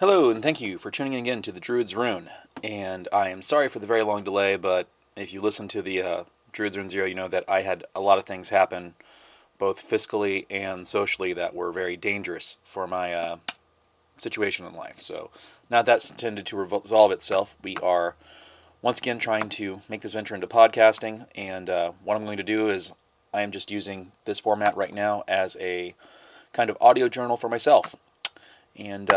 Hello, and thank you for tuning in again to the Druid's Rune. And I am sorry for the very long delay, but if you listen to the Druid's Rune Zero, you know that I had a lot of things happen, both fiscally and socially, that were very dangerous for my situation in life. So now that's tended to resolve itself, we are once again trying to make this venture into podcasting. And what I'm going to do is I am just using this format right now as a kind of audio journal for myself. And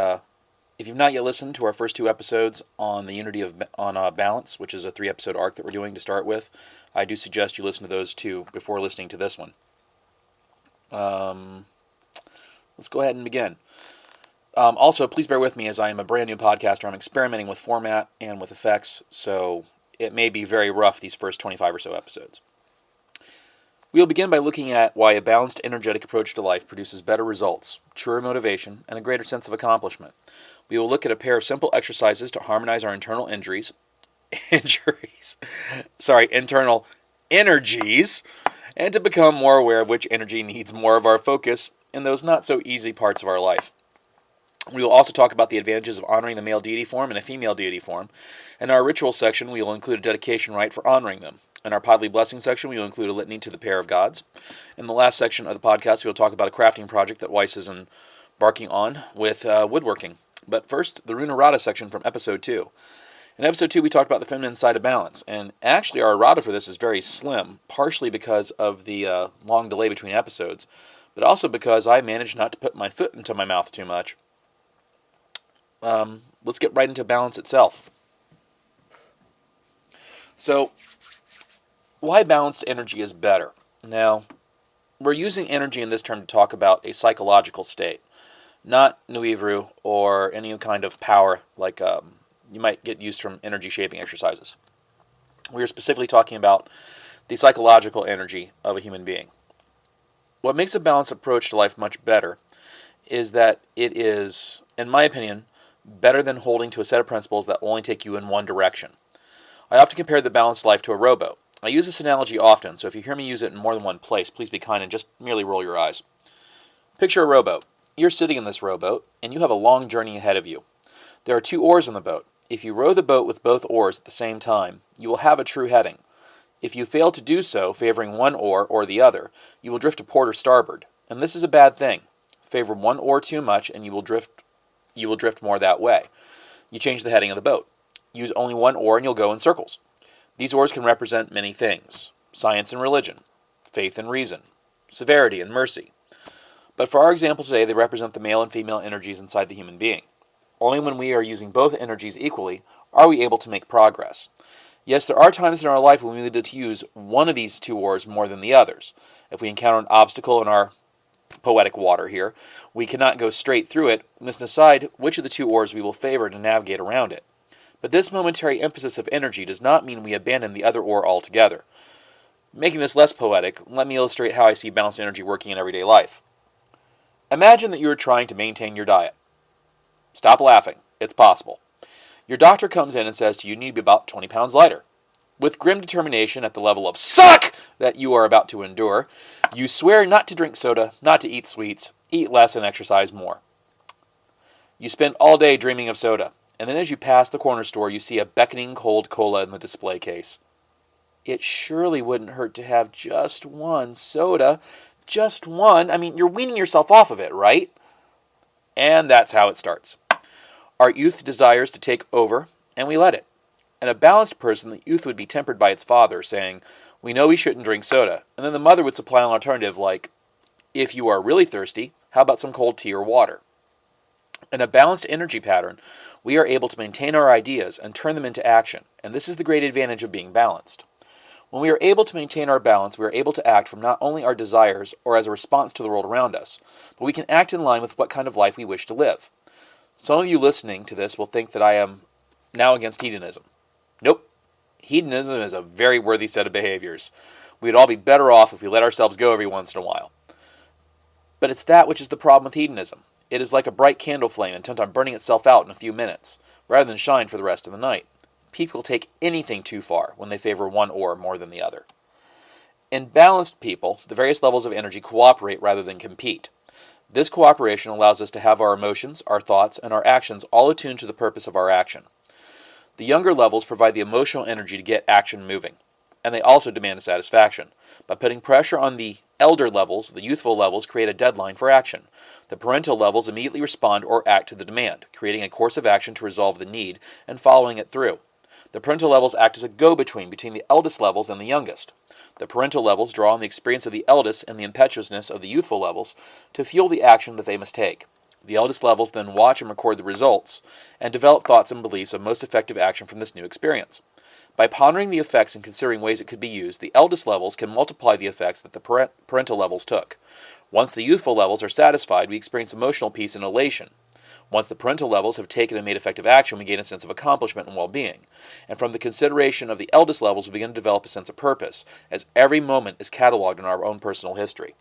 if you've not yet listened to our first two episodes on the Unity of Balance, which is a 3-episode arc that we're doing to start with, I do suggest you listen to those two before listening to this one. Let's go ahead and begin. Also, please bear with me as I am a brand new podcaster. I'm experimenting with format and with effects, so it may be very rough these first 25 or so episodes. We'll begin by looking at why a balanced, energetic approach to life produces better results, truer motivation, and a greater sense of accomplishment. We will look at a pair of simple exercises to harmonize our internal energies, and to become more aware of which energy needs more of our focus in those not so easy parts of our life. We will also talk about the advantages of honoring the male deity form and a female deity form. In our ritual section, we will include a dedication rite for honoring them. In our Podly Blessing section, we will include a litany to the pair of gods. In the last section of the podcast, we will talk about a crafting project that Weiss is embarking on with woodworking. But first, the Rune errata section from episode 2. In episode 2, we talked about the feminine side of balance, and actually our errata for this is very slim, partially because of the long delay between episodes, but also because I managed not to put my foot into my mouth too much. Let's get right into balance itself. So, why balanced energy is better? Now, we're using energy in this term to talk about a psychological state, not Nuivru or any kind of power like you might get used from energy shaping exercises. We are specifically talking about the psychological energy of a human being. What makes a balanced approach to life much better is that it is, in my opinion, better than holding to a set of principles that will only take you in one direction. I often compare the balanced life to a rowboat. I use this analogy often, so if you hear me use it in more than one place, please be kind and just merely roll your eyes. Picture a rowboat. You're sitting in this rowboat, and you have a long journey ahead of you. There are 2 oars in the boat. If you row the boat with both oars at the same time, you will have a true heading. If you fail to do so, favoring one oar or the other, you will drift to port or starboard, and this is a bad thing. Favor one oar too much, and you will drift more that way. You change the heading of the boat. Use only one oar and you'll go in circles. These oars can represent many things: science and religion, faith and reason, severity and mercy. But for our example today, they represent the male and female energies inside the human being. Only when we are using both energies equally are we able to make progress. Yes, there are times in our life when we need to use one of these 2 oars more than the others. If we encounter an obstacle in our poetic water here, we cannot go straight through it, we must decide which of the 2 oars we will favor to navigate around it. But this momentary emphasis of energy does not mean we abandon the other oar altogether. Making this less poetic, let me illustrate how I see balanced energy working in everyday life. Imagine that you are trying to maintain your diet. Stop laughing. It's possible. Your doctor comes in and says to you, you need to be about 20 pounds lighter. With grim determination at the level of suck that you are about to endure, you swear not to drink soda, not to eat sweets, eat less and exercise more. You spend all day dreaming of soda, and then as you pass the corner store, you see a beckoning cold cola in the display case. It surely wouldn't hurt to have just one soda. Just one. I mean, you're weaning yourself off of it, right? And that's how it starts. Our youth desires to take over, and we let it. In a balanced person, the youth would be tempered by its father, saying, we know we shouldn't drink soda. And then the mother would supply an alternative like, if you are really thirsty, how about some cold tea or water? In a balanced energy pattern, we are able to maintain our ideas and turn them into action, and this is the great advantage of being balanced. When we are able to maintain our balance, we are able to act from not only our desires or as a response to the world around us, but we can act in line with what kind of life we wish to live. Some of you listening to this will think that I am now against hedonism. Nope. Hedonism is a very worthy set of behaviors. We'd all be better off if we let ourselves go every once in a while. But it's that which is the problem with hedonism. It is like a bright candle flame intent on burning itself out in a few minutes, rather than shine for the rest of the night. People take anything too far when they favor one oar more than the other. In balanced people, the various levels of energy cooperate rather than compete. This cooperation allows us to have our emotions, our thoughts, and our actions all attuned to the purpose of our action. The younger levels provide the emotional energy to get action moving, and they also demand satisfaction. By putting pressure on the elder levels, the youthful levels create a deadline for action. The parental levels immediately respond or act to the demand, creating a course of action to resolve the need and following it through. The parental levels act as a go-between between the eldest levels and the youngest. The parental levels draw on the experience of the eldest and the impetuousness of the youthful levels to fuel the action that they must take. The eldest levels then watch and record the results and develop thoughts and beliefs of most effective action from this new experience. By pondering the effects and considering ways it could be used, the eldest levels can multiply the effects that the parental levels took. Once the youthful levels are satisfied, we experience emotional peace and elation. Once the parental levels have taken and made effective action, we gain a sense of accomplishment and well-being. And from the consideration of the eldest levels, we begin to develop a sense of purpose, as every moment is cataloged in our own personal history.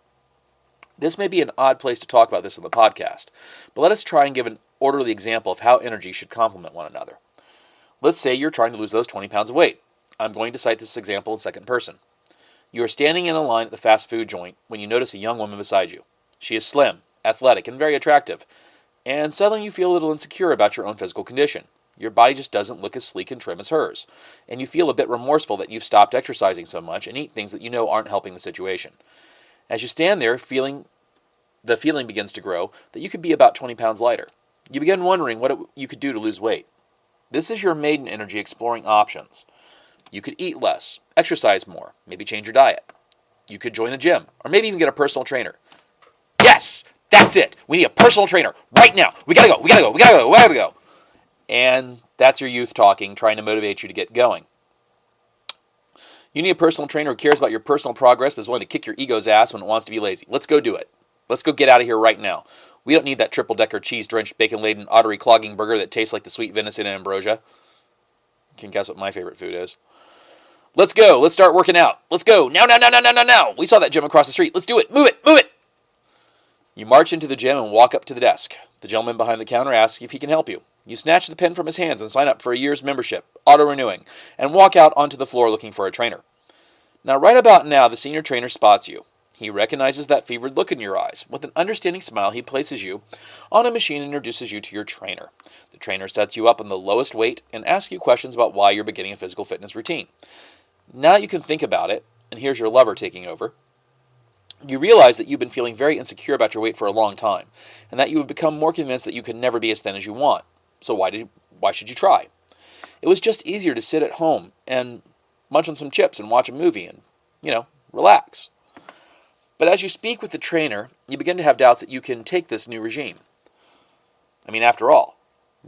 This may be an odd place to talk about this in the podcast, but let us try and give an orderly example of how energy should complement one another. Let's say you're trying to lose those 20 pounds of weight. I'm going to cite this example in second person. You are standing in a line at the fast food joint when you notice a young woman beside you. She is slim, athletic, and very attractive. And suddenly you feel a little insecure about your own physical condition. Your body just doesn't look as sleek and trim as hers. And you feel a bit remorseful that you've stopped exercising so much and eat things that you know aren't helping the situation. As you stand there, the feeling begins to grow that you could be about 20 pounds lighter. You begin wondering what you could do to lose weight. This is your maiden energy exploring options. You could eat less, exercise more, maybe change your diet. You could join a gym, or maybe even get a personal trainer. Yes! That's it. We need a personal trainer right now. We gotta go. And that's your youth talking, trying to motivate you to get going. You need a personal trainer who cares about your personal progress but is willing to kick your ego's ass when it wants to be lazy. Let's go do it. Let's go get out of here right now. We don't need that triple-decker cheese-drenched, bacon-laden, artery-clogging burger that tastes like the sweet venison and ambrosia. You can guess what my favorite food is. Let's go. Let's start working out. Let's go. Now. We saw that gym across the street. Let's do it. Move it. You march into the gym and walk up to the desk. The gentleman behind the counter asks if he can help you. You snatch the pen from his hands and sign up for a year's membership, auto-renewing, and walk out onto the floor looking for a trainer. Now, right about now, the senior trainer spots you. He recognizes that fevered look in your eyes. With an understanding smile, he places you on a machine and introduces you to your trainer. The trainer sets you up on the lowest weight and asks you questions about why you're beginning a physical fitness routine. Now that you can think about it, and here's your lover taking over, you realize that you've been feeling very insecure about your weight for a long time, and that you have become more convinced that you can never be as thin as you want. So why should you try? It was just easier to sit at home and munch on some chips and watch a movie and, relax. But as you speak with the trainer, you begin to have doubts that you can take this new regime. After all,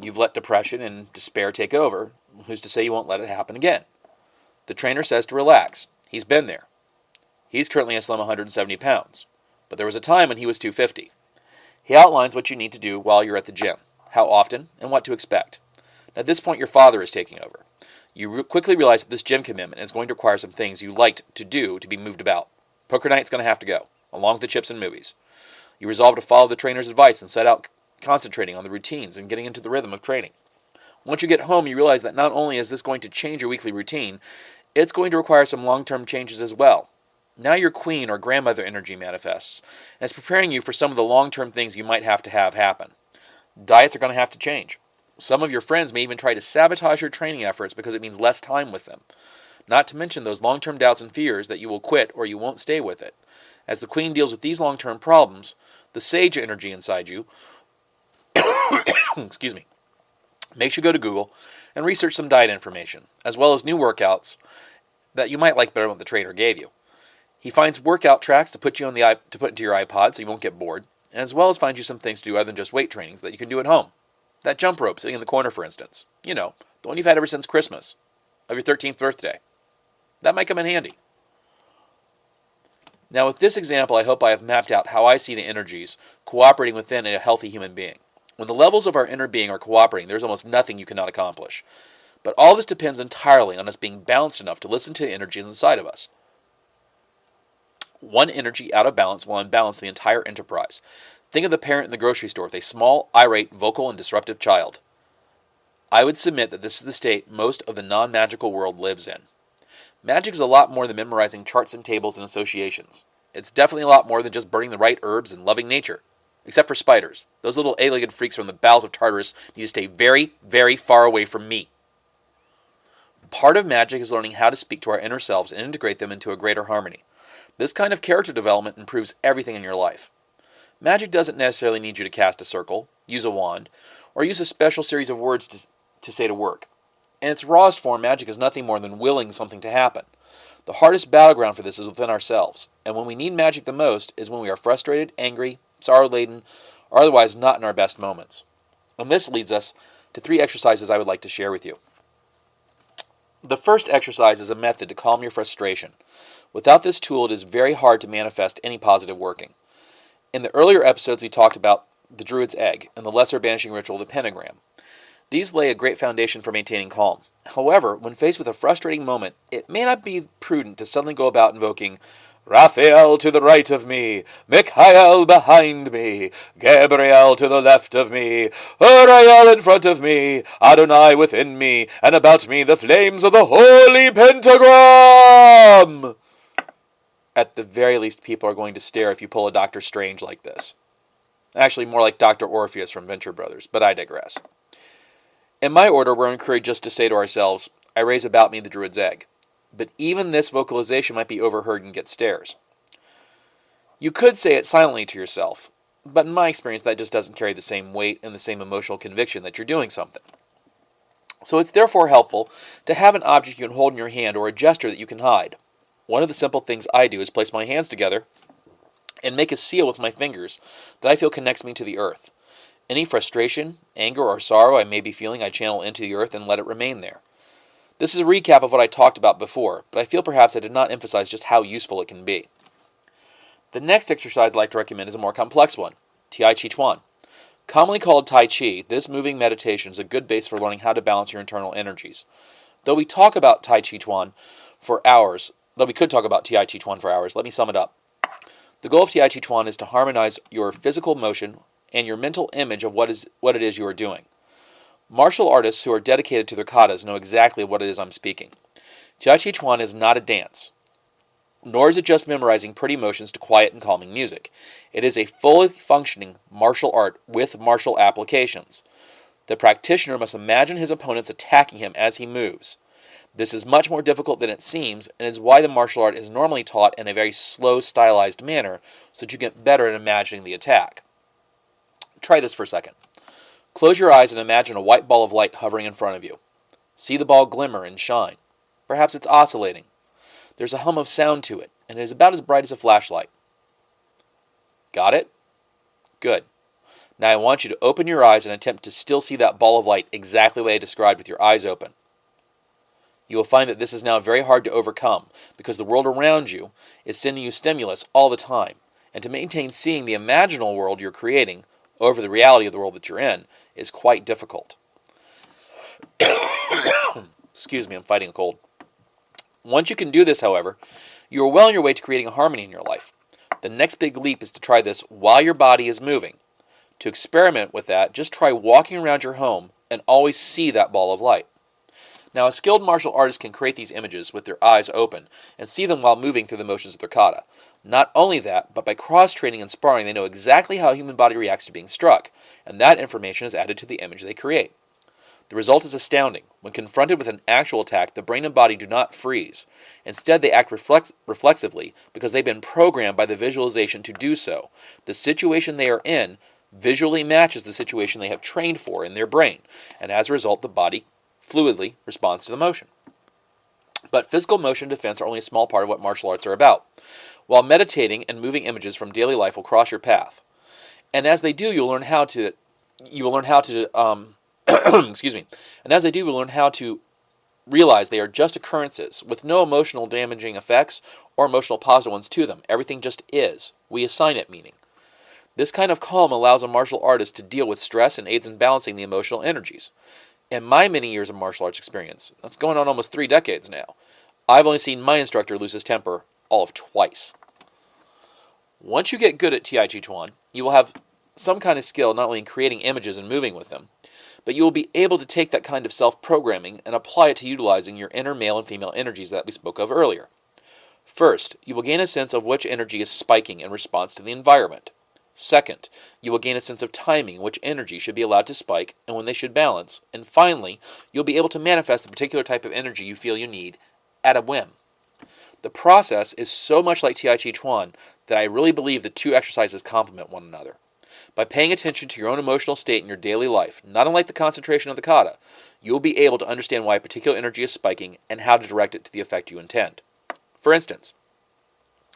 you've let depression and despair take over. Who's to say you won't let it happen again? The trainer says to relax. He's been there. He's currently a slim 170 pounds, but there was a time when he was 250. He outlines what you need to do while you're at the gym, how often, and what to expect. At this point, your father is taking over. You quickly realize that this gym commitment is going to require some things you liked to do to be moved about. Poker night's going to have to go, along with the chips and movies. You resolve to follow the trainer's advice and set out concentrating on the routines and getting into the rhythm of training. Once you get home, you realize that not only is this going to change your weekly routine, it's going to require some long-term changes as well. Now your queen or grandmother energy manifests, and it's preparing you for some of the long-term things you might have to have happen. Diets are going to have to change. Some of your friends may even try to sabotage your training efforts because it means less time with them. Not to mention those long-term doubts and fears that you will quit or you won't stay with it. As the queen deals with these long-term problems, the sage energy inside you makes you go to Google and research some diet information, as well as new workouts that you might like better than what the trainer gave you. He finds workout tracks to put into your iPod so you won't get bored, as well as finds you some things to do other than just weight trainings that you can do at home. That jump rope sitting in the corner, for instance. The one you've had ever since Christmas, of your 13th birthday. That might come in handy. Now, with this example, I hope I have mapped out how I see the energies cooperating within a healthy human being. When the levels of our inner being are cooperating, there's almost nothing you cannot accomplish. But all this depends entirely on us being balanced enough to listen to the energies inside of us. One energy out of balance will unbalance the entire enterprise. Think of the parent in the grocery store with a small, irate, vocal, and disruptive child. I would submit that this is the state most of the non-magical world lives in. Magic is a lot more than memorizing charts and tables and associations. It's definitely a lot more than just burning the right herbs and loving nature. Except for spiders. Those little eight-legged freaks from the bowels of Tartarus need to stay very, very far away from me. Part of magic is learning how to speak to our inner selves and integrate them into a greater harmony. This kind of character development improves everything in your life. Magic doesn't necessarily need you to cast a circle, use a wand, or use a special series of words to say to work. In its rawest form, magic is nothing more than willing something to happen. The hardest battleground for this is within ourselves, and when we need magic the most is when we are frustrated, angry, sorrow-laden, or otherwise not in our best moments. And this leads us to 3 exercises I would like to share with you. The first exercise is a method to calm your frustration. Without this tool, it is very hard to manifest any positive working. In the earlier episodes, we talked about the Druid's egg and the lesser banishing ritual, the pentagram. These lay a great foundation for maintaining calm. However, when faced with a frustrating moment, it may not be prudent to suddenly go about invoking Raphael to the right of me, Michael behind me, Gabriel to the left of me, Uriel in front of me, Adonai within me, and about me the flames of the holy pentagram! At the very least, people are going to stare if you pull a Dr. Strange like this. Actually, more like Dr. Orpheus from Venture Brothers, but I digress. In my order, we're encouraged just to say to ourselves, I raise about me the Druid's egg. But even this vocalization might be overheard and get stares. You could say it silently to yourself, but in my experience that just doesn't carry the same weight and the same emotional conviction that you're doing something. So it's therefore helpful to have an object you can hold in your hand or a gesture that you can hide. One of the simple things I do is place my hands together and make a seal with my fingers that I feel connects me to the earth. Any frustration, anger, or sorrow I may be feeling, I channel into the earth and let it remain there. This is a recap of what I talked about before, but I feel perhaps I did not emphasize just how useful it can be. The next exercise I'd like to recommend is a more complex one, Tai Chi Chuan. Commonly called Tai Chi, this moving meditation is a good base for learning how to balance your internal energies. Though we could talk about Tai Chi Chuan for hours, let me sum it up. The goal of Tai Chi Chuan is to harmonize your physical motion and your mental image of what it is you are doing. Martial artists who are dedicated to their katas know exactly what it is I'm speaking. Tai Chi Chuan is not a dance, nor is it just memorizing pretty motions to quiet and calming music. It is a fully functioning martial art with martial applications. The practitioner must imagine his opponents attacking him as he moves. This is much more difficult than it seems, and is why the martial art is normally taught in a very slow, stylized manner, so that you get better at imagining the attack. Try this for a second. Close your eyes and imagine a white ball of light hovering in front of you. See the ball glimmer and shine. Perhaps it's oscillating. There's a hum of sound to it, and it is about as bright as a flashlight. Got it? Good. Now I want you to open your eyes and attempt to still see that ball of light exactly the way I described with your eyes open. You will find that this is now very hard to overcome, because the world around you is sending you stimulus all the time, and to maintain seeing the imaginal world you're creating over the reality of the world that you're in is quite difficult. Excuse me, I'm fighting a cold. Once you can do this, however, you are well on your way to creating a harmony in your life. The next big leap is to try this while your body is moving. To experiment with that, just try walking around your home and always see that ball of light. Now, a skilled martial artist can create these images with their eyes open and see them while moving through the motions of their kata. Not only that, but by cross-training and sparring, they know exactly how a human body reacts to being struck, and that information is added to the image they create. The result is astounding. When confronted with an actual attack, the brain and body do not freeze. Instead, they act reflexively because they've been programmed by the visualization to do so. The situation they are in visually matches the situation they have trained for in their brain, and as a result, the body fluidly responds to the motion. But physical motion and defense are only a small part of what martial arts are about. While meditating and moving images from daily life will cross your path, and as they do, you'll learn how to And as they do, you'll learn how to realize they are just occurrences with no emotional damaging effects or emotional positive ones to them. Everything just is. We assign it meaning. This kind of calm allows a martial artist to deal with stress and aids in balancing the emotional energies. In my many years of martial arts experience, that's going on almost 3 decades now, I've only seen my instructor lose his temper all of twice. Once you get good at Tai Chi Chuan, you will have some kind of skill not only in creating images and moving with them, but you will be able to take that kind of self-programming and apply it to utilizing your inner male and female energies that we spoke of earlier. First, you will gain a sense of which energy is spiking in response to the environment. Second, you will gain a sense of timing, which energy should be allowed to spike and when they should balance. And finally, you'll be able to manifest the particular type of energy you feel you need at a whim. The process is so much like Tai Chi Chuan that I really believe the two exercises complement one another. By paying attention to your own emotional state in your daily life, not unlike the concentration of the kata, you will be able to understand why a particular energy is spiking and how to direct it to the effect you intend. For instance,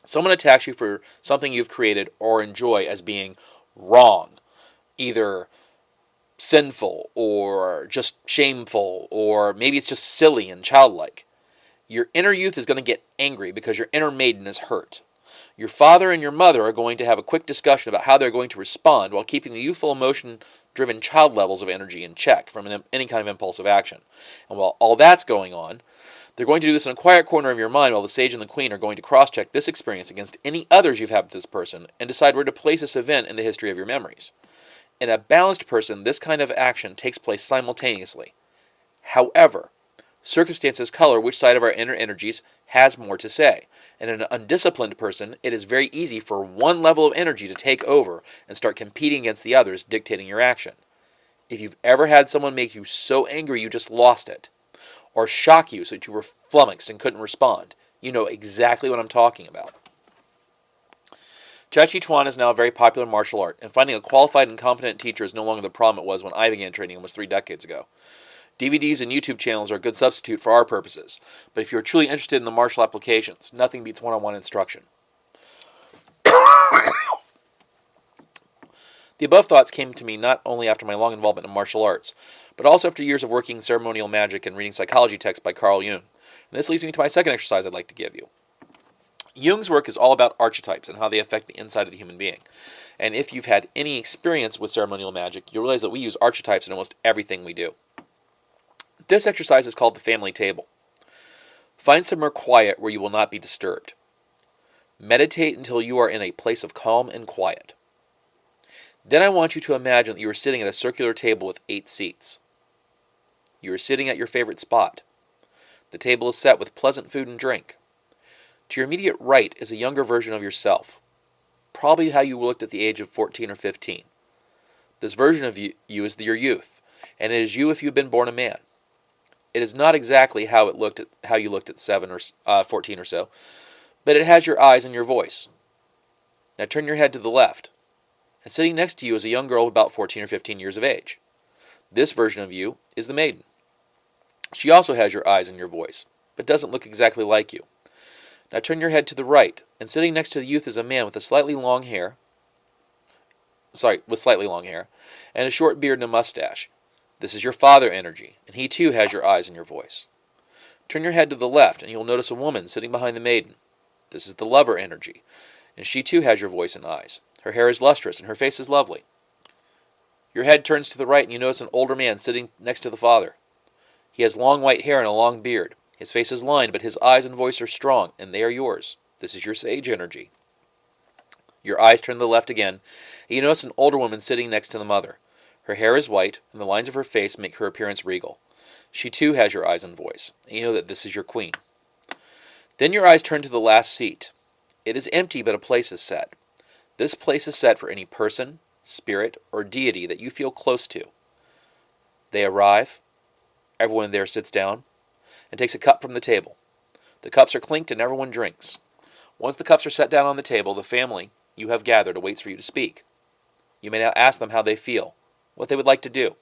someone attacks you for something you've created or enjoy as being wrong, either sinful or just shameful, or maybe it's just silly and childlike. Your inner youth is going to get angry because your inner maiden is hurt. Your father and your mother are going to have a quick discussion about how they're going to respond while keeping the youthful emotion-driven child levels of energy in check from any kind of impulsive action. And while all that's going on, they're going to do this in a quiet corner of your mind while the sage and the queen are going to cross-check this experience against any others you've had with this person and decide where to place this event in the history of your memories. In a balanced person, this kind of action takes place simultaneously. However, circumstances color which side of our inner energies has more to say. And in an undisciplined person, it is very easy for one level of energy to take over and start competing against the others, dictating your action. If you've ever had someone make you so angry you just lost it, or shock you so that you were flummoxed and couldn't respond, you know exactly what I'm talking about. Tai Chi Chuan is now a very popular martial art, and finding a qualified and competent teacher is no longer the problem it was when I began training almost 3 decades ago. DVDs and YouTube channels are a good substitute for our purposes, but if you're truly interested in the martial applications, nothing beats one-on-one instruction. The above thoughts came to me not only after my long involvement in martial arts, but also after years of working ceremonial magic and reading psychology texts by Carl Jung. And this leads me to my second exercise I'd like to give you. Jung's work is all about archetypes and how they affect the inside of the human being. And if you've had any experience with ceremonial magic, you'll realize that we use archetypes in almost everything we do. This exercise is called the family table. Find somewhere quiet where you will not be disturbed. Meditate until you are in a place of calm and quiet. Then I want you to imagine that you are sitting at a circular table with 8 seats. You are sitting at your favorite spot. The table is set with pleasant food and drink. To your immediate right is a younger version of yourself, probably how you looked at the age of 14 or 15. This version of you is your youth, and it is you if you had been born a man. It is not exactly how you looked at 7 or 14 or so, but it has your eyes and your voice. Now turn your head to the left, and sitting next to you is a young girl of about 14 or 15 years of age. This version of you is the maiden. She also has your eyes and your voice, but doesn't look exactly like you. Now turn your head to the right, and sitting next to the youth is a man with slightly long hair, and a short beard and a mustache. This is your father energy, and he too has your eyes and your voice. Turn your head to the left, and you'll notice a woman sitting behind the maiden. This is the lover energy, and she too has your voice and eyes. Her hair is lustrous, and her face is lovely. Your head turns to the right, and you notice an older man sitting next to the father. He has long white hair and a long beard. His face is lined, but his eyes and voice are strong, and they are yours. This is your sage energy. Your eyes turn to the left again, and you notice an older woman sitting next to the mother. Her hair is white, and the lines of her face make her appearance regal. She too has your eyes and voice, and you know that this is your queen. Then your eyes turn to the last seat. It is empty, but a place is set. This place is set for any person, spirit, or deity that you feel close to. They arrive, everyone there sits down, and takes a cup from the table. The cups are clinked and everyone drinks. Once the cups are set down on the table, the family you have gathered awaits for you to speak. You may now ask them how they feel, what they would like to do,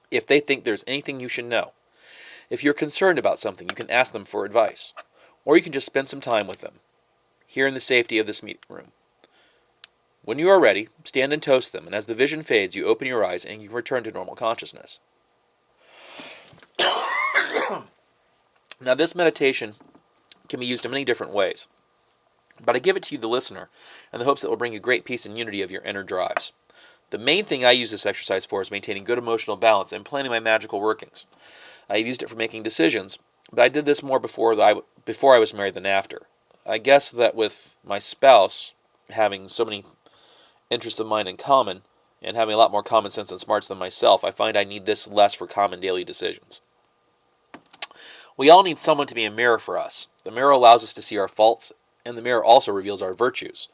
if they think there's anything you should know. If you're concerned about something, you can ask them for advice, or you can just spend some time with them, here in the safety of this meeting room. When you are ready, stand and toast them, and as the vision fades, you open your eyes and you return to normal consciousness. Now, this meditation can be used in many different ways, but I give it to you, the listener, in the hopes that it will bring you great peace and unity of your inner drives. The main thing I use this exercise for is maintaining good emotional balance and planning my magical workings. I've used it for making decisions, but I did this more before I was married than after. I guess that with my spouse having so many interests of mine in common, and having a lot more common sense and smarts than myself, I find I need this less for common daily decisions. We all need someone to be a mirror for us. The mirror allows us to see our faults, and the mirror also reveals our virtues.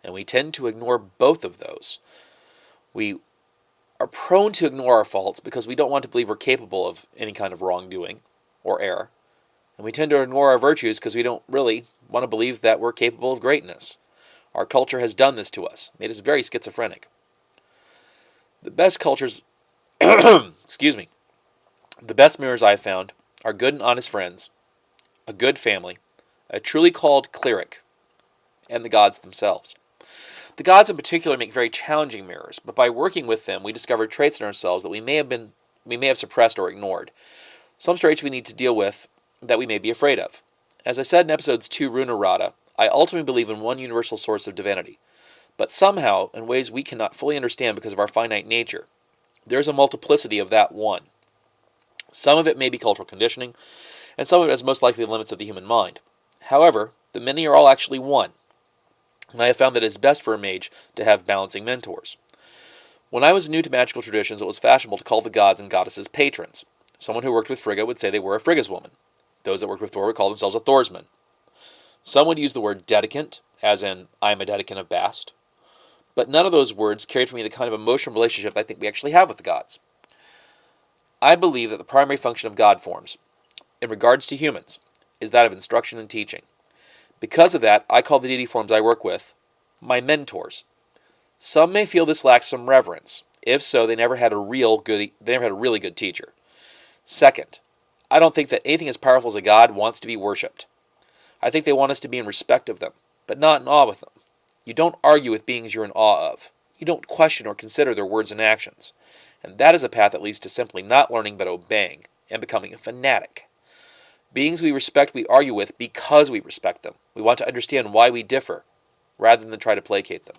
and we tend to ignore both of those. We are prone to ignore our faults because we don't want to believe we're capable of any kind of wrongdoing or error. And we tend to ignore our virtues because we don't really want to believe that we're capable of greatness. Our culture has done this to us, made us very schizophrenic. The best cultures, excuse me, the best mirrors I've found are good and honest friends, a good family, a truly called cleric, and the gods themselves. The gods in particular make very challenging mirrors, but by working with them, we discover traits in ourselves that we may have suppressed or ignored. Some traits we need to deal with that we may be afraid of. As I said in episodes 2 Rune, I ultimately believe in one universal source of divinity, but somehow, in ways we cannot fully understand because of our finite nature, there is a multiplicity of that one. Some of it may be cultural conditioning, and some of it is most likely the limits of the human mind. However, the many are all actually one, and I have found that it is best for a mage to have balancing mentors. When I was new to magical traditions, it was fashionable to call the gods and goddesses patrons. Someone who worked with Frigga would say they were a Frigga's woman. Those that worked with Thor would call themselves a Thorsman. Some would use the word dedicant, as in, I am a dedicant of Bast. But none of those words carried for me the kind of emotional relationship I think we actually have with the gods. I believe that the primary function of god forms, in regards to humans, is that of instruction and teaching. Because of that, I call the deity forms I work with my mentors. Some may feel this lacks some reverence. If so, they never had a really good teacher. Second, I don't think that anything as powerful as a god wants to be worshipped. I think they want us to be in respect of them, but not in awe with them. You don't argue with beings you're in awe of. You don't question or consider their words and actions. And that is a path that leads to simply not learning but obeying, and becoming a fanatic. Beings we respect we argue with because we respect them. We want to understand why we differ, rather than try to placate them.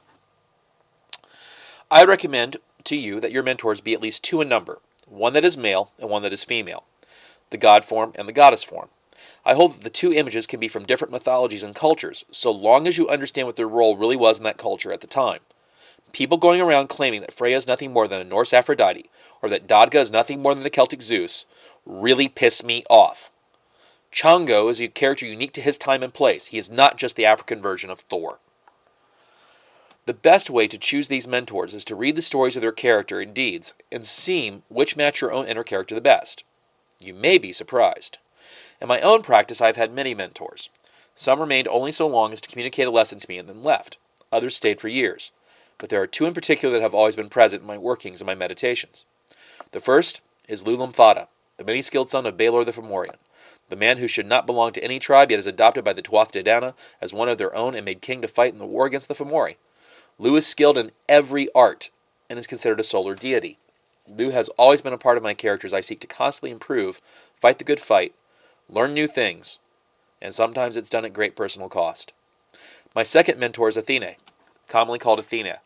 I recommend to you that your mentors be at least 2 in number, one that is male and one that is female, the god form and the goddess form. I hold that the 2 images can be from different mythologies and cultures, so long as you understand what their role really was in that culture at the time. People going around claiming that Freya is nothing more than a Norse Aphrodite, or that Dodga is nothing more than a Celtic Zeus, really piss me off. Chongo is a character unique to his time and place. He is not just the African version of Thor. The best way to choose these mentors is to read the stories of their character and deeds, and see which match your own inner character the best. You may be surprised. In my own practice, I have had many mentors. Some remained only so long as to communicate a lesson to me and then left. Others stayed for years. But there are 2 in particular that have always been present in my workings and my meditations. The first is Lulamfada, the many-skilled son of Baelor the Fomorian, the man who should not belong to any tribe yet is adopted by the Tuatha De Danann as one of their own and made king to fight in the war against the Fomori. Lu is skilled in every art and is considered a solar deity. Lu has always been a part of my characters I seek to constantly improve, fight the good fight, learn new things, and sometimes it's done at great personal cost. My second mentor is Athene, commonly called Athena.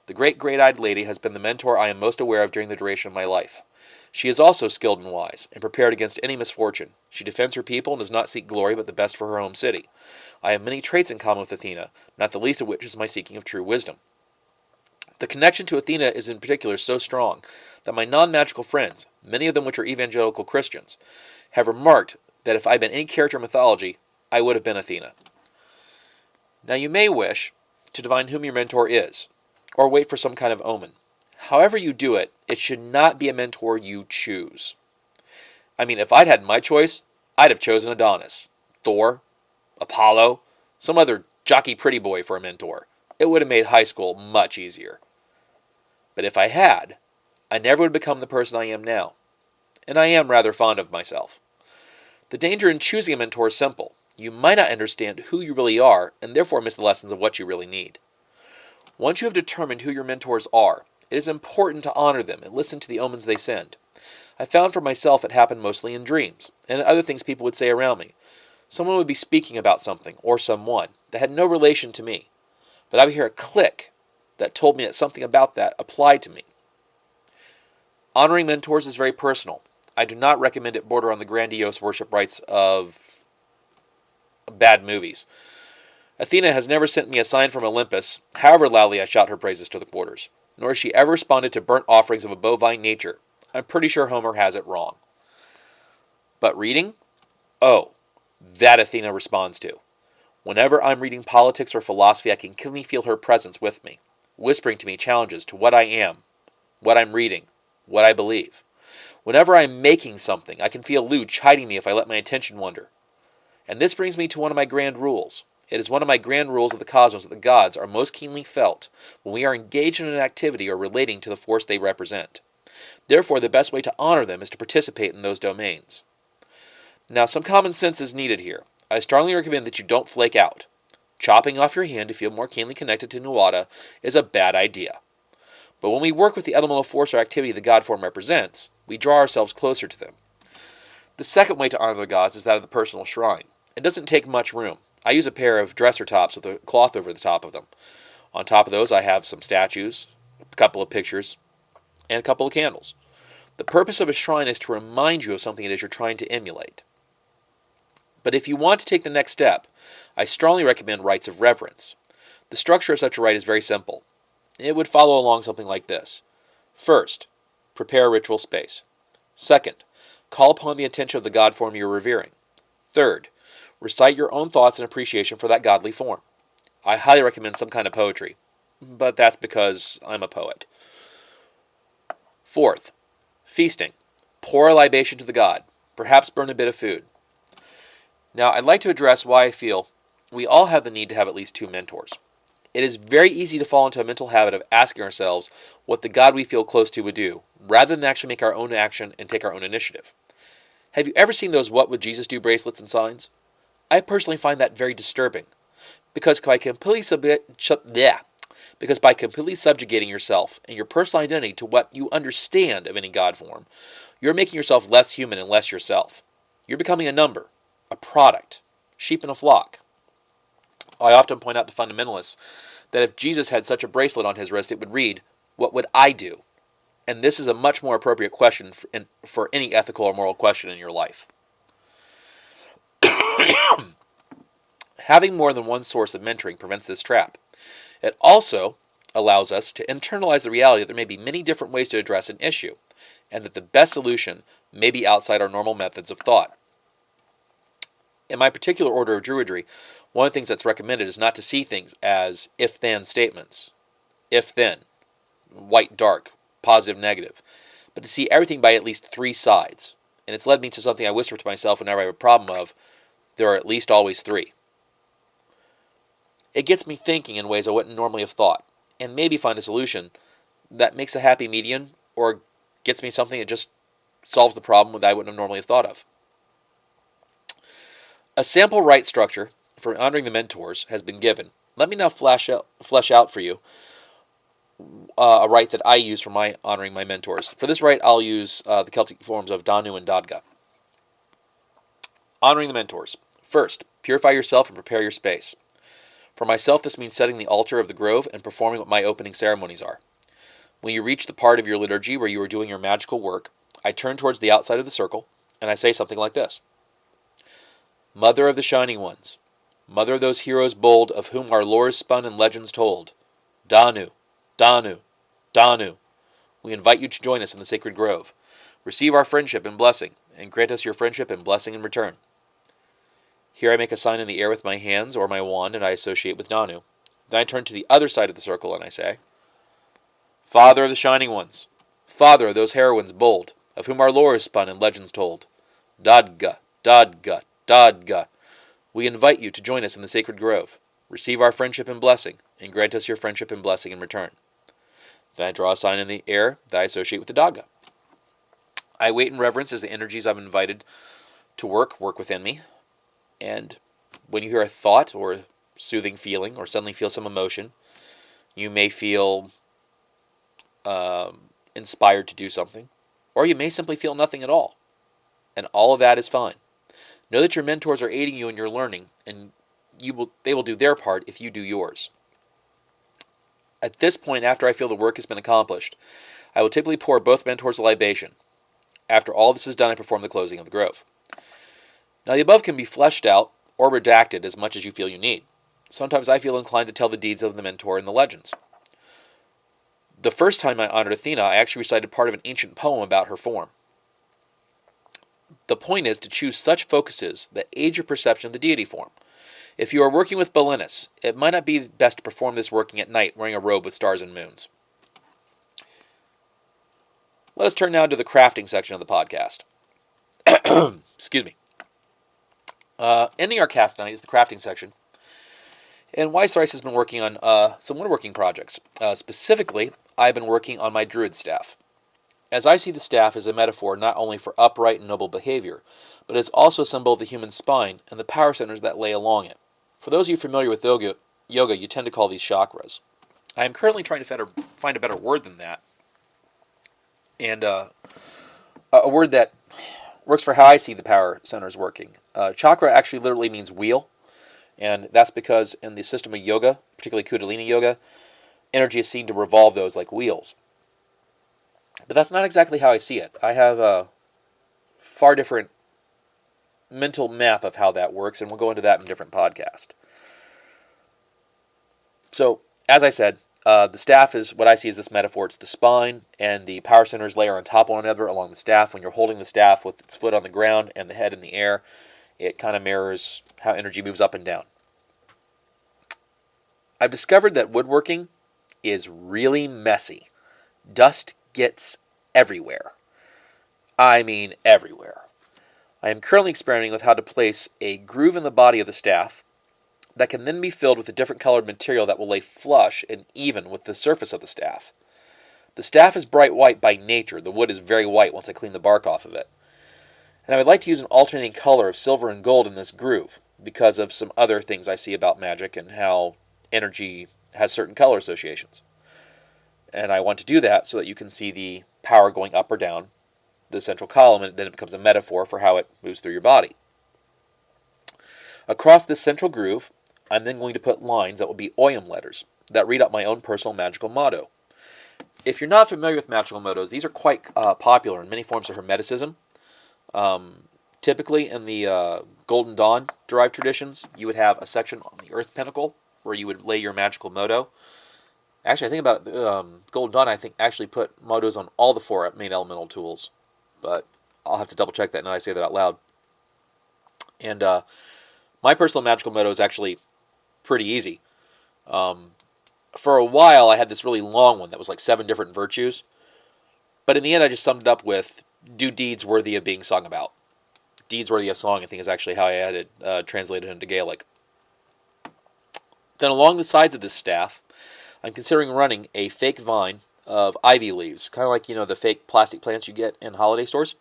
The great great-eyed lady has been the mentor I am most aware of during the duration of my life. She is also skilled and wise, and prepared against any misfortune. She defends her people and does not seek glory but the best for her home city. I have many traits in common with Athena, not the least of which is my seeking of true wisdom. The connection to Athena is in particular so strong that my non-magical friends, many of them which are evangelical Christians, have remarked that if I had been any character in mythology, I would have been Athena. Now you may wish to divine whom your mentor is, or wait for some kind of omen. However you do it, it should not be a mentor you choose. I mean, if I'd had my choice, I'd have chosen Adonis, Thor, Apollo, some other jockey pretty boy for a mentor. It would have made high school much easier. But if I had, I never would become the person I am now. And I am rather fond of myself. The danger in choosing a mentor is simple. You might not understand who you really are, and therefore miss the lessons of what you really need. Once you have determined who your mentors are, it is important to honor them and listen to the omens they send. I found for myself it happened mostly in dreams, and other things people would say around me. Someone would be speaking about something, or someone, that had no relation to me, but I would hear a click that told me that something about that applied to me. Honoring mentors is very personal. I do not recommend it border on the grandiose worship rites of bad movies. Athena has never sent me a sign from Olympus, however loudly I shout her praises to the quarters, nor has she ever responded to burnt offerings of a bovine nature. I'm pretty sure Homer has it wrong. But reading? Oh, that Athena responds to. Whenever I'm reading politics or philosophy, I can keenly feel her presence with me, whispering to me challenges to what I am, what I'm reading, what I believe. Whenever I'm making something, I can feel Lu chiding me if I let my attention wander. And this brings me to one of my grand rules. It is one of my grand rules of the cosmos that the gods are most keenly felt when we are engaged in an activity or relating to the force they represent. Therefore, the best way to honor them is to participate in those domains. Now, some common sense is needed here. I strongly recommend that you don't flake out. Chopping off your hand to feel more keenly connected to Nuada is a bad idea. But when we work with the elemental force or activity the god form represents, we draw ourselves closer to them. The second way to honor the gods is that of the personal shrine. It doesn't take much room. I use a pair of dresser tops with a cloth over the top of them. On top of those, I have some statues, a couple of pictures, and a couple of candles. The purpose of a shrine is to remind you of something it is you're trying to emulate. But if you want to take the next step, I strongly recommend rites of reverence. The structure of such a rite is very simple. It would follow along something like this. First, prepare a ritual space. Second, call upon the attention of the god form you're revering. Third, recite your own thoughts and appreciation for that godly form. I highly recommend some kind of poetry, but that's because I'm a poet. Fourth, feasting. Pour a libation to the god. Perhaps burn a bit of food. Now, I'd like to address why I feel we all have the need to have at least two mentors. It is very easy to fall into a mental habit of asking ourselves what the god we feel close to would do, rather than actually make our own action and take our own initiative. Have you ever seen those "What Would Jesus Do" bracelets and signs? I personally find that very disturbing, because by completely subjugating yourself and your personal identity to what you understand of any god form, you're making yourself less human and less yourself. You're becoming a number, a product, sheep in a flock. I often point out to fundamentalists that if Jesus had such a bracelet on his wrist, it would read, "What would I do?" And this is a much more appropriate question for any ethical or moral question in your life. Having more than one source of mentoring prevents this trap. It also allows us to internalize the reality that there may be many different ways to address an issue, and that the best solution may be outside our normal methods of thought. In my particular order of Druidry, one of the things that's recommended is not to see things as if-then statements. If-then, white, dark, positive, negative, but to see everything by at least three sides. And it's led me to something I whisper to myself whenever I have a problem of, there are at least always three. It gets me thinking in ways I wouldn't normally have thought, and maybe find a solution that makes a happy median, or gets me something that just solves the problem that I wouldn't have normally have thought of. A sample rite structure for honoring the mentors has been given. Let me now flesh out for you a rite that I use for my honoring my mentors. For this rite, I'll use the Celtic forms of Danu and Dadga. Honoring the mentors. First, purify yourself and prepare your space. For myself, this means setting the altar of the grove and performing what my opening ceremonies are. When you reach the part of your liturgy where you are doing your magical work, I turn towards the outside of the circle, and I say something like this. Mother of the Shining Ones, mother of those heroes bold of whom our lore is spun and legends told, Danu, Danu, Danu, we invite you to join us in the sacred grove. Receive our friendship and blessing, and grant us your friendship and blessing in return. Here I make a sign in the air with my hands or my wand, and I associate with Danu. Then I turn to the other side of the circle, and I say, Father of the Shining Ones, father of those heroines bold, of whom our lore is spun and legends told, Dadga, Dadga, Dadga, we invite you to join us in the sacred grove. Receive our friendship and blessing, and grant us your friendship and blessing in return. Then I draw a sign in the air that I associate with the Dadga. I wait in reverence as the energies I've invited to work within me. And when you hear a thought or a soothing feeling or suddenly feel some emotion, you may feel inspired to do something, or you may simply feel nothing at all. And all of that is fine. Know that your mentors are aiding you in your learning, and they will do their part if you do yours. At this point, after I feel the work has been accomplished, I will typically pour both mentors a libation. After all this is done, I perform the closing of the grove. Now, the above can be fleshed out or redacted as much as you feel you need. Sometimes I feel inclined to tell the deeds of the mentor in the legends. The first time I honored Athena, I actually recited part of an ancient poem about her form. The point is to choose such focuses that aid your perception of the deity form. If you are working with Belinus, it might not be best to perform this working at night wearing a robe with stars and moons. Let us turn now to the crafting section of the podcast. Excuse me. Ending our cast tonight is the crafting section. And Wise Thrice has been working on some woodworking projects. Specifically, I've been working on my Druid staff. As I see the staff as a metaphor not only for upright and noble behavior, but it's also a symbol of the human spine and the power centers that lay along it. For those of you familiar with yoga, you tend to call these chakras. I am currently trying to find a better word than that, and a word that works for how I see the power centers working. Chakra actually literally means wheel, and that's because in the system of yoga, particularly Kundalini yoga, energy is seen to revolve those like wheels. But that's not exactly how I see it. I have a far different mental map of how that works, and we'll go into that in a different podcast. So, as I said, the staff is what I see as this metaphor. It's the spine, and the power centers layer on top of one another along the staff. When you're holding the staff with its foot on the ground and the head in the air, it kind of mirrors how energy moves up and down. I've discovered that woodworking is really messy. Dust gets everywhere. I mean everywhere. I am currently experimenting with how to place a groove in the body of the staff that can then be filled with a different colored material that will lay flush and even with the surface of the staff. The staff is bright white by nature. The wood is very white once I clean the bark off of it. And I would like to use an alternating color of silver and gold in this groove because of some other things I see about magic and how energy has certain color associations. And I want to do that so that you can see the power going up or down the central column, and then it becomes a metaphor for how it moves through your body. Across this central groove, I'm then going to put lines that will be Oyam letters that read out my own personal magical motto. If you're not familiar with magical mottos, these are quite popular in many forms of Hermeticism. Typically in the Golden Dawn derived traditions, you would have a section on the Earth Pinnacle where you would lay your magical motto. Actually, I think about it, Golden Dawn, I think, actually put mottos on all the 4 main elemental tools. But I'll have to double check that now I say that out loud. And my personal magical motto is actually pretty easy. For a while, I had this really long one that was like 7 different virtues. But in the end, I just summed it up with, do deeds worthy of being sung about. Deeds worthy of song, I think, is actually how I had it translated into Gaelic. Then along the sides of this staff, I'm considering running a fake vine of ivy leaves, kind of like, the fake plastic plants you get in holiday stores.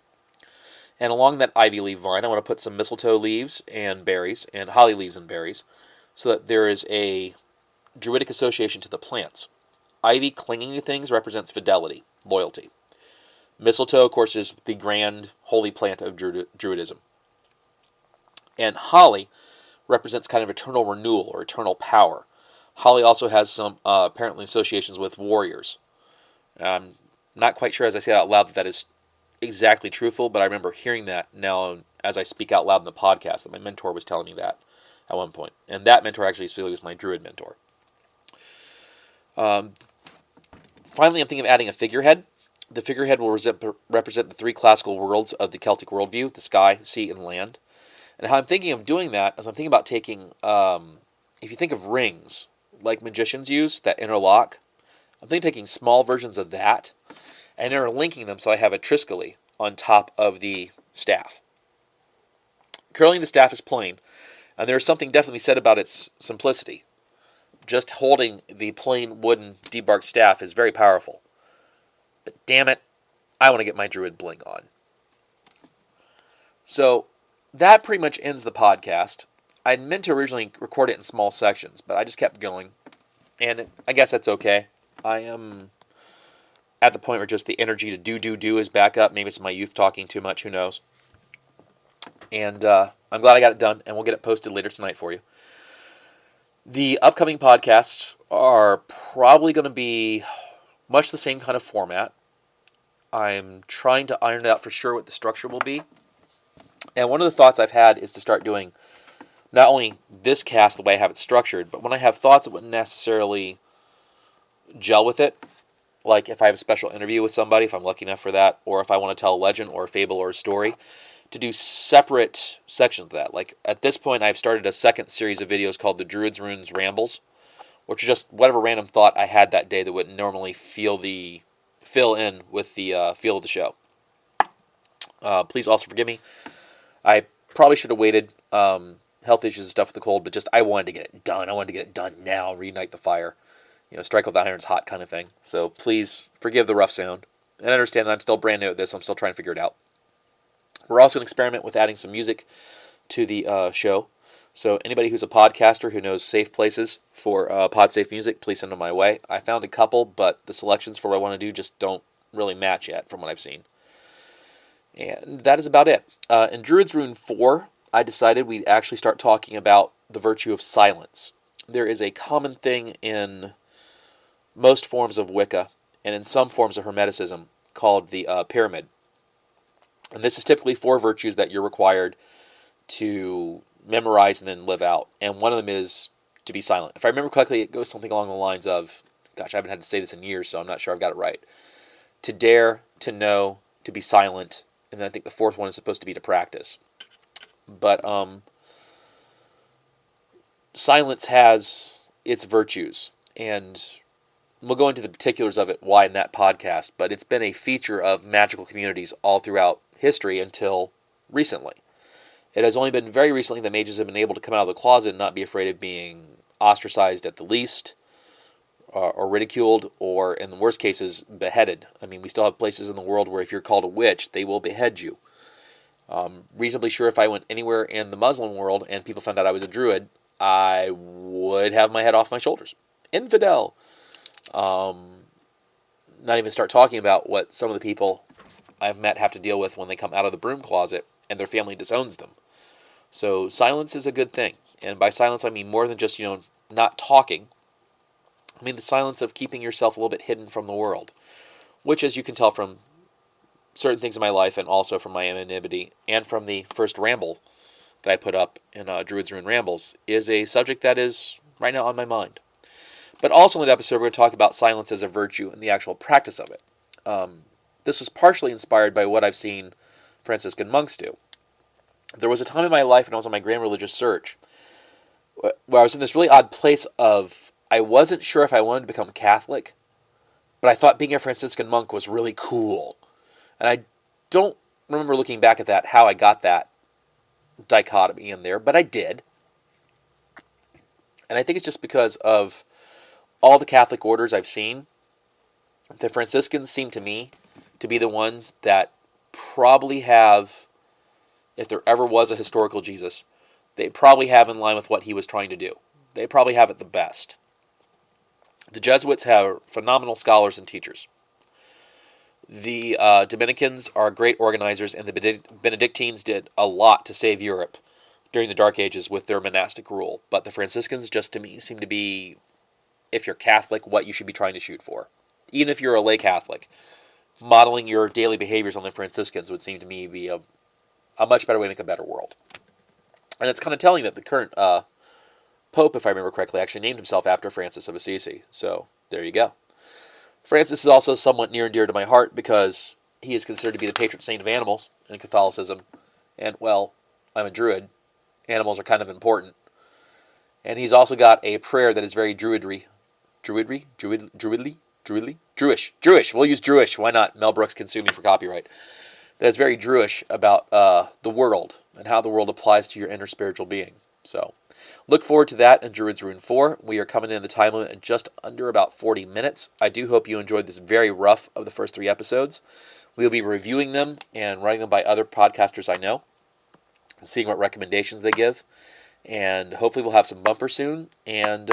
And along that ivy leaf vine, I want to put some mistletoe leaves and berries, and holly leaves and berries, so that there is a druidic association to the plants. Ivy clinging to things represents fidelity, loyalty. Mistletoe, of course, is the grand holy plant of Druidism. And holly represents kind of eternal renewal or eternal power. Holly also has some apparently associations with warriors. I'm not quite sure, as I say it out loud, that is exactly truthful, but I remember hearing that now as I speak out loud in the podcast, that my mentor was telling me that at one point. And that mentor actually was my Druid mentor. Finally, I'm thinking of adding a figurehead. The figurehead will represent the 3 classical worlds of the Celtic worldview, the sky, sea, and land. And how I'm thinking of doing that is I'm thinking about taking, if you think of rings, like magicians use, that interlock, I'm thinking of taking small versions of that and interlinking them so I have a triskele on top of the staff. Currently the staff is plain, and there's something definitely said about its simplicity. Just holding the plain wooden debarked staff is very powerful. But damn it, I want to get my Druid bling on. So that pretty much ends the podcast. I meant to originally record it in small sections, but I just kept going. And I guess that's okay. I am at the point where just the energy to do is back up. Maybe it's my youth talking too much, who knows. And I'm glad I got it done, and we'll get it posted later tonight for you. The upcoming podcasts are probably going to be much the same kind of format. I'm trying to iron it out for sure what the structure will be. And one of the thoughts I've had is to start doing not only this cast the way I have it structured, but when I have thoughts that wouldn't necessarily gel with it, like if I have a special interview with somebody, if I'm lucky enough for that, or if I want to tell a legend or a fable or a story, to do separate sections of that. Like at this point, I've started a second series of videos called the Druids, Runes, Rambles, which are just whatever random thought I had that day that wouldn't normally fill in with the feel of the show. Please also forgive me. I probably should have waited. Health issues and stuff with the cold, but just I wanted to get it done. I wanted to get it done now, reignite the fire. Strike while the iron's hot kind of thing. So please forgive the rough sound. And understand that I'm still brand new at this, so I'm still trying to figure it out. We're also going to experiment with adding some music to the show. So anybody who's a podcaster who knows safe places for pod-safe music, please send them my way. I found a couple, but the selections for what I want to do just don't really match yet from what I've seen. And that is about it. In Druid's Rune 4, I decided we'd actually start talking about the virtue of silence. There is a common thing in most forms of Wicca, and in some forms of Hermeticism, called the pyramid. And this is typically 4 virtues that you're required to memorize and then live out. And one of them is to be silent. If I remember correctly, it goes something along the lines of, gosh, I haven't had to say this in years, so I'm not sure I've got it right. To dare, to know, to be silent, and then I think the 4th one is supposed to be to practice. But silence has its virtues, and we'll go into the particulars of it, why in that podcast, but it's been a feature of magical communities all throughout history until recently. It has only been very recently that mages have been able to come out of the closet and not be afraid of being ostracized at the least, or ridiculed, or in the worst cases, beheaded. I mean, we still have places in the world where if you're called a witch, they will behead you. Reasonably sure if I went anywhere in the Muslim world and people found out I was a Druid, I would have my head off my shoulders. Infidel. Not even start talking about what some of the people I've met have to deal with when they come out of the broom closet and their family disowns them. So silence is a good thing. And by silence, I mean more than just, not talking. I mean the silence of keeping yourself a little bit hidden from the world, which, as you can tell from certain things in my life and also from my anonymity and from the first ramble that I put up in Druid's Rune Rambles, is a subject that is right now on my mind. But also in that episode, we're going to talk about silence as a virtue and the actual practice of it. This was partially inspired by what I've seen Franciscan monks do. There was a time in my life when I was on my grand religious search where I was in this really odd place of, I wasn't sure if I wanted to become Catholic, but I thought being a Franciscan monk was really cool. And I don't remember looking back at that, how I got that dichotomy in there, but I did. And I think it's just because of all the Catholic orders I've seen. The Franciscans seem to me to be the ones that probably have, if there ever was a historical Jesus, they probably have in line with what he was trying to do. They probably have it the best. The Jesuits have phenomenal scholars and teachers. The Dominicans are great organizers, and the Benedictines did a lot to save Europe during the Dark Ages with their monastic rule. But the Franciscans, just to me, seem to be, if you're Catholic, what you should be trying to shoot for. Even if you're a lay Catholic, modeling your daily behaviors on the Franciscans would seem to me be a much better way to make a better world. And it's kind of telling that the current Pope, if I remember correctly, actually named himself after Francis of Assisi. So there you go. Francis is also somewhat near and dear to my heart because he is considered to be the patron saint of animals in Catholicism. And, well, I'm a Druid. Animals are kind of important. And he's also got a prayer that is very Druidry. Druidly? Jewish. We'll use Jewish. Why not? Mel Brooks can sue me for copyright. That is very Jewish about the world and how the world applies to your inner spiritual being. So, look forward to that in Druid's Rune 4. We are coming in the time limit in just under about 40 minutes. I do hope you enjoyed this very rough of the first 3 episodes. We'll be reviewing them and running them by other podcasters I know and seeing what recommendations they give. And hopefully we'll have some bumpers soon and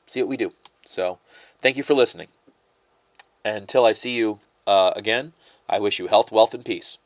see what we do. So, thank you for listening. Until I see you again, I wish you health, wealth, and peace.